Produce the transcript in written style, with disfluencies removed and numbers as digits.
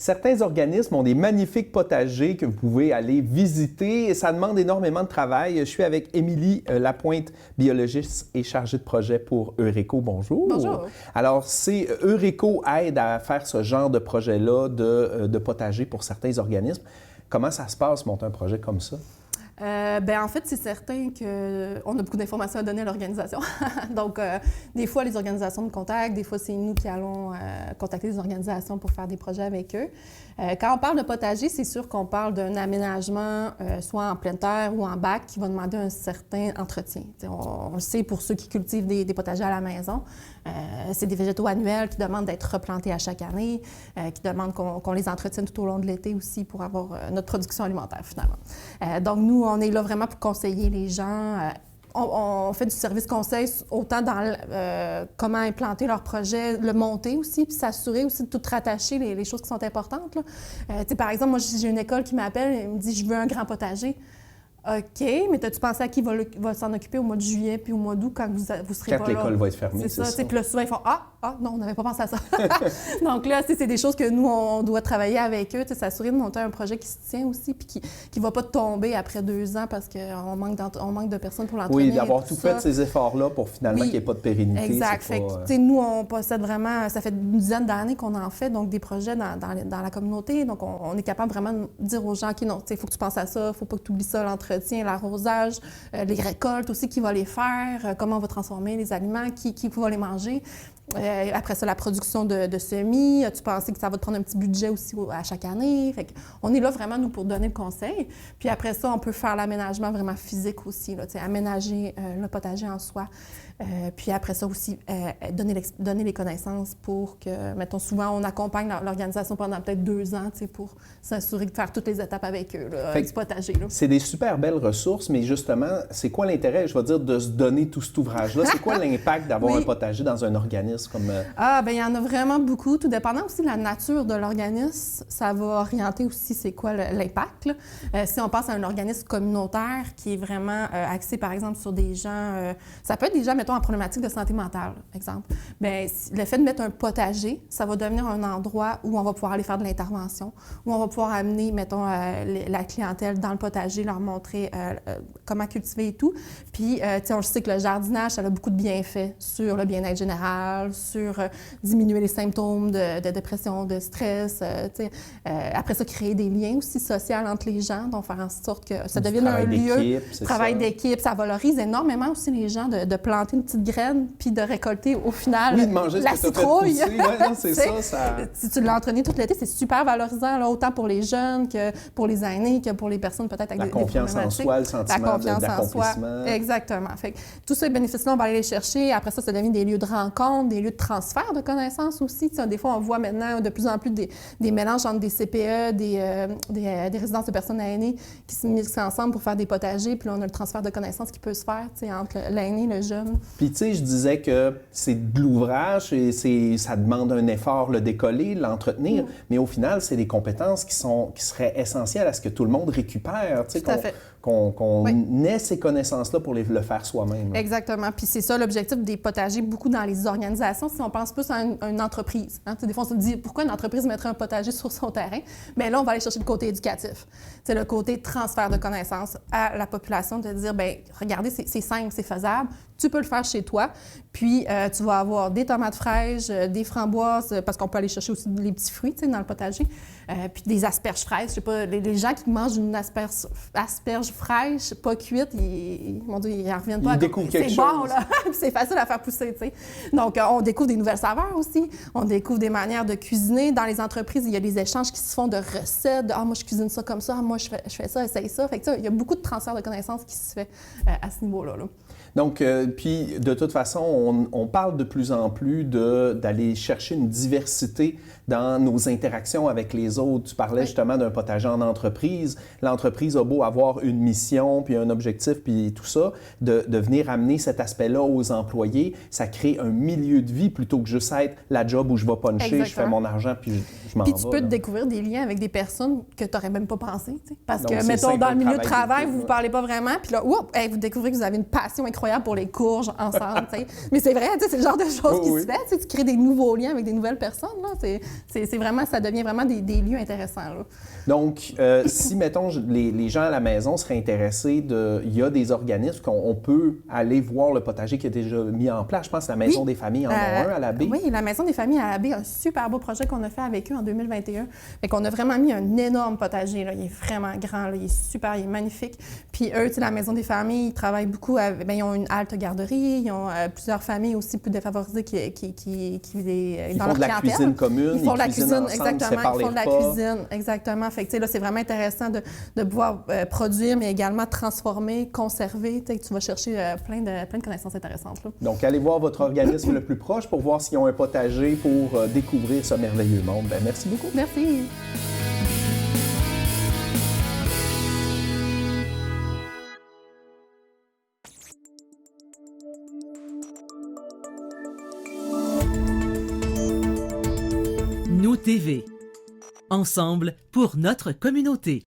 Certains organismes ont des magnifiques potagers que vous pouvez aller visiter et ça demande énormément de travail. Je suis avec Émilie Lapointe, biologiste et chargée de projet pour Eureco. Bonjour. Bonjour. Alors, Eureco aide à faire ce genre de projet-là de potager pour certains organismes. Comment ça se passe, monter un projet comme ça? En fait, c'est certain qu'on a beaucoup d'informations à donner à l'organisation. Donc, des fois, les organisations nous contactent, des fois, c'est nous qui allons contacter les organisations pour faire des projets avec eux. Quand on parle de potager, c'est sûr qu'on parle d'un aménagement, soit en pleine terre ou en bac, qui va demander un certain entretien. On le sait pour ceux qui cultivent des potagers à la maison. C'est des végétaux annuels qui demandent d'être replantés à chaque année, qui demandent qu'on les entretienne tout au long de l'été aussi pour avoir notre production alimentaire, finalement. Donc, nous, on est là vraiment pour conseiller les gens. On fait du service conseil autant dans comment implanter leur projet, le monter aussi, puis s'assurer aussi de tout rattacher les choses qui sont importantes. Par exemple, moi, j'ai une école qui m'appelle et me dit « Je veux un grand potager ». OK, mais as-tu pensé à qui va s'en occuper au mois de juillet puis au mois d'août quand vous serez quand pas là? Quand l'école va être fermée, c'est ça. Puis là, souvent, ils font « Ah, non, on n'avait pas pensé à ça. » Donc là, c'est des choses que nous, on doit travailler avec eux, s'assurer de monter un projet qui se tient aussi puis qui ne va pas tomber après 2 ans parce qu'on manque de personnes pour l'entretenir. Oui, d'avoir tout fait ces efforts-là pour finalement qu'il n'y ait pas de pérennité. Exact. Fait que, nous, on possède vraiment, ça fait une dizaine d'années qu'on en fait, donc des projets dans la communauté. Donc, on est capable vraiment de dire aux gens, OK, non, il faut que tu penses à ça, il ne faut pas que tu oublies ça, l'entretien, l'arrosage, les récoltes aussi, qui va les faire, comment on va transformer les aliments, qui va les manger. Après ça, la production de semis. As-tu pensé que ça va te prendre un petit budget aussi à chaque année? Fait on est là vraiment, nous, pour donner le conseil. Puis après ça, on peut faire l'aménagement vraiment physique aussi, là, aménager le potager en soi. Puis après ça aussi, donner les connaissances pour que, mettons, souvent, on accompagne l'organisation pendant peut-être 2 ans, pour s'assurer de faire toutes les étapes avec eux, là, du potager. C'est des super belles ressources, mais justement, c'est quoi l'intérêt, je vais dire, de se donner tout cet ouvrage-là? C'est quoi l'impact d'avoir un potager dans un organisme comme... il y en a vraiment beaucoup. Tout dépendant aussi de la nature de l'organisme, ça va orienter aussi c'est quoi l'impact. Si on passe à un organisme communautaire qui est vraiment axé, par exemple, sur des gens... ça peut être des gens, mettons, en problématique de santé mentale, par exemple. Bien, le fait de mettre un potager, ça va devenir un endroit où on va pouvoir aller faire de l'intervention, où on va pouvoir amener, mettons, la clientèle dans le potager, leur montrer comment cultiver et tout. Puis, on le sait que le jardinage, ça a beaucoup de bienfaits sur le bien-être général, sur diminuer les symptômes de dépression, de stress. Après ça, créer des liens aussi sociaux entre les gens, donc faire en sorte que ça devienne un lieu, travail d'équipe. Ça valorise énormément aussi les gens de planter une petite graine puis de récolter au final de manger la citrouille. C'est ça. Si tu l'entraînes tout l'été, c'est super valorisant, là, autant pour les jeunes que pour les aînés, que pour les personnes peut-être avec la confiance en soi, le sentiment d'accomplissement. Exactement. Fait que tout ça, bénéfice-là, on va aller les chercher. Après ça devient des lieux de rencontre, des lieux de transfert de connaissances aussi. Des fois, on voit maintenant de plus en plus des mélanges entre des CPE, des résidences de personnes aînées qui se mixent ensemble pour faire des potagers. Puis là, on a le transfert de connaissances qui peut se faire entre l'aîné et le jeune. Puis, tu sais, je disais que c'est de l'ouvrage et ça demande un effort, le décoller, l'entretenir, mais au final, c'est des compétences qui seraient essentielles à ce que tout le monde récupère, tu sais, qu'on ait ces connaissances-là pour le faire soi-même. Exactement. Puis c'est ça l'objectif des potagers, beaucoup dans les organisations, si on pense plus à une entreprise. Des fois, on se dit, pourquoi une entreprise mettrait un potager sur son terrain? Bien là, on va aller chercher le côté éducatif. C'est le côté transfert de connaissances à la population, de dire, bien, regardez, c'est simple, c'est faisable, tu peux le faire chez toi, puis tu vas avoir des tomates fraîches, des framboises, parce qu'on peut aller chercher aussi les petits fruits, dans le potager, puis des asperges fraîches. Je sais pas, les gens qui mangent une asperge fraîche, pas cuite, ils en reviennent pas. Ils découvrent quelque chose. C'est bon, là, c'est facile à faire pousser, tu sais. Donc, on découvre des nouvelles saveurs aussi, on découvre des manières de cuisiner. Dans les entreprises, il y a des échanges qui se font de recettes, « Ah, moi, je cuisine ça comme ça, moi, je fais ça, essaye ça ». Fait que il y a beaucoup de transfert de connaissances qui se fait à ce niveau-là, là. Donc, puis de toute façon, on parle de plus en plus d'aller chercher une diversité dans nos interactions avec les autres. Tu parlais justement d'un potager en entreprise. L'entreprise a beau avoir une mission, puis un objectif, puis tout ça, de venir amener cet aspect-là aux employés, ça crée un milieu de vie plutôt que juste être la job où je vais puncher, exactement, je fais mon argent, puis je m'en vais. Puis tu peux découvrir des liens avec des personnes que tu n'aurais même pas pensé. Parce que, mettons, dans le milieu de travail, vous ne vous parlez pas vraiment, puis là, vous découvrez que vous avez une passion incroyable incroyable pour les courges ensemble, tu sais. Mais c'est vrai, tu sais, c'est le genre de choses qui se fait, tu sais, tu crées des nouveaux liens avec des nouvelles personnes, là. C'est vraiment, ça devient vraiment des lieux intéressants, là. Donc, si, mettons, les gens à la maison seraient intéressés il y a des organismes qu'on peut aller voir le potager qui est déjà mis en place. Je pense que la Maison des familles en a un à la baie. Oui, la Maison des familles à la baie, un super beau projet qu'on a fait avec eux en 2021. Fait qu'on a vraiment mis un énorme potager, là. Il est vraiment grand, là. Il est super, il est magnifique. Puis eux, tu sais, la Maison des familles, ils travaillent beaucoup avec, ils ont une halte garderie, ils ont plusieurs familles aussi plus défavorisées qui ils font de la cuisine commune, ils font de la cuisine, ensemble, exactement, ils font de la cuisine, exactement. Fait que, tu sais, là, c'est vraiment intéressant de pouvoir produire, mais également transformer, conserver. Tu sais, tu vas chercher plein de connaissances intéressantes, là. Donc, allez voir votre organisme le plus proche pour voir s'ils ont un potager pour découvrir ce merveilleux monde. Bien, merci beaucoup. Merci. Nous TV. Ensemble pour notre communauté.